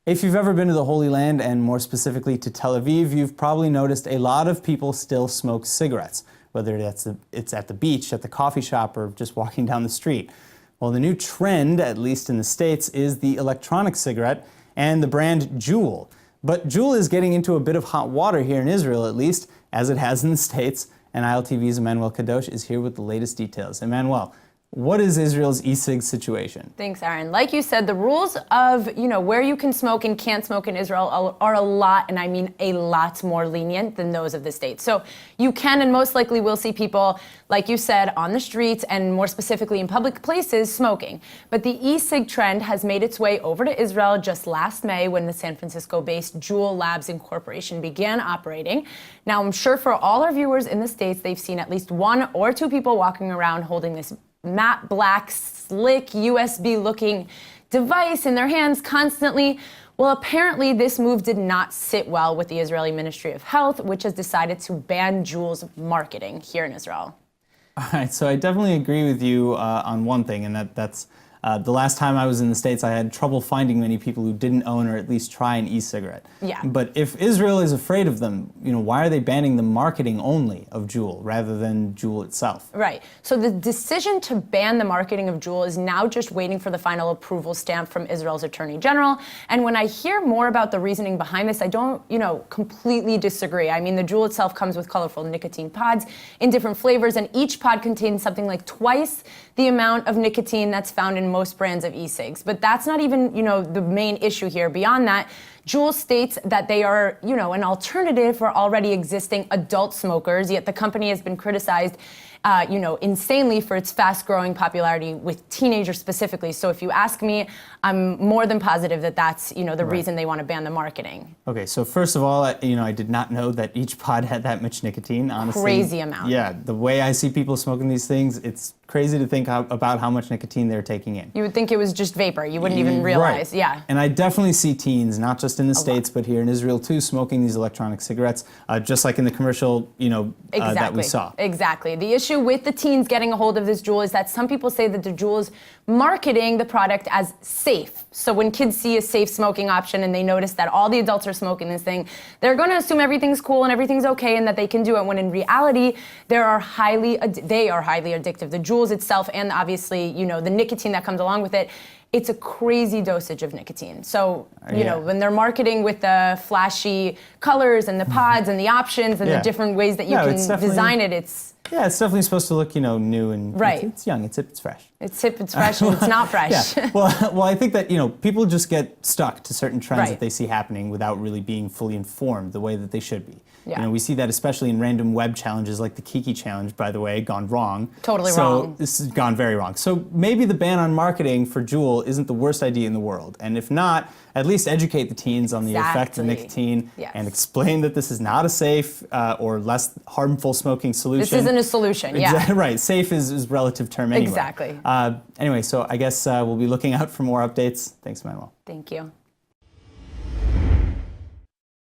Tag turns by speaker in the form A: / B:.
A: If you've ever been to the Holy Land, and more specifically to Tel Aviv, you've probably noticed a lot of people still smoke cigarettes, whether it's at the beach, at the coffee shop, or just walking down the street. Well, the new trend, at least in the States, is the electronic cigarette and the brand Juul. But Juul is getting into a bit of hot water here in Israel, at least, as it has in the States, and ILTV's Emmanuel Kadosh is here with the latest details. Emmanuel, what is Israel's e-cig situation?
B: Thanks, Aaron. Like you said, the rules of, where you can smoke and can't smoke in Israel are a lot, and I mean a lot more lenient than those of the States. So you can and most likely will see people, like you said, on the streets and more specifically in public places smoking. But the e-cig trend has made its way over to Israel just last May when the San Francisco-based Juul Labs Incorporation began operating. Now, I'm sure for all our viewers in the States, they've seen at least one or two people walking around holding this matte black, slick, USB-looking device in their hands constantly. Well, apparently this move did not sit well with the Israeli Ministry of Health, which has decided to ban Juul's marketing here in Israel.
A: All right, so I definitely agree with you on one thing, and that's the last time I was in the States, I had trouble finding many people who didn't own or at least try an e-cigarette.
B: Yeah.
A: But if Israel is afraid of them, why are they banning the marketing only of Juul rather than Juul itself?
B: Right. So the decision to ban the marketing of Juul is now just waiting for the final approval stamp from Israel's Attorney General. And when I hear more about the reasoning behind this, I don't, completely disagree. I mean, the Juul itself comes with colorful nicotine pods in different flavors, and each pod contains something like twice the amount of nicotine that's found in most brands of e-cigs. But that's not even, the main issue here. Beyond that, Juul states that they are, an alternative for already existing adult smokers, yet the company has been criticized, insanely for its fast-growing popularity with teenagers specifically. So if you ask me, I'm more than positive that that's, the reason they want to ban the marketing.
A: Okay, so first of all, I did not know that each pod had that much nicotine, honestly.
B: Crazy amount.
A: Yeah, the way I see people smoking these things, it's crazy to think about how much nicotine they're taking in.
B: You would think it was just vapor. You wouldn't even realize.
A: Right.
B: Yeah.
A: And I definitely see teens, not just in the States, but here in Israel too, smoking these electronic cigarettes, just like in the commercial, that we saw.
B: Exactly. The issue with the teens getting a hold of this Juul is that some people say that the Juul is marketing the product as safe. So when kids see a safe smoking option and they notice that all the adults are smoking this thing, they're going to assume everything's cool and everything's okay and that they can do it, when in reality, they are highly addictive. The Juuls itself and obviously, the nicotine that comes along with it, it's a crazy dosage of nicotine. So, when they're marketing with the flashy colors and the pods and the options and the different ways that you can design it, it's
A: definitely supposed to look, new and
B: right.
A: It's young, it's hip, it's fresh.
B: It's hip, it's fresh, and it's not fresh.
A: Yeah. Well, I think that, people just get stuck to certain trends
B: Right.
A: that they see happening without really being fully informed the way that they should be.
B: Yeah.
A: We see that especially in random web challenges like the Kiki challenge, by the way, gone wrong.
B: Totally
A: So
B: wrong.
A: this has gone very wrong. So maybe the ban on marketing for Juul isn't the worst idea in the world. And if not, at least educate the teens on the effect of nicotine and explain that this is not a safe or less harmful smoking solution.
B: This isn't a solution,
A: Right. Safe is a relative term anyway.
B: Exactly.
A: Anyway, so I guess we'll be looking out for more updates. Thanks, Manuel.
B: Thank you.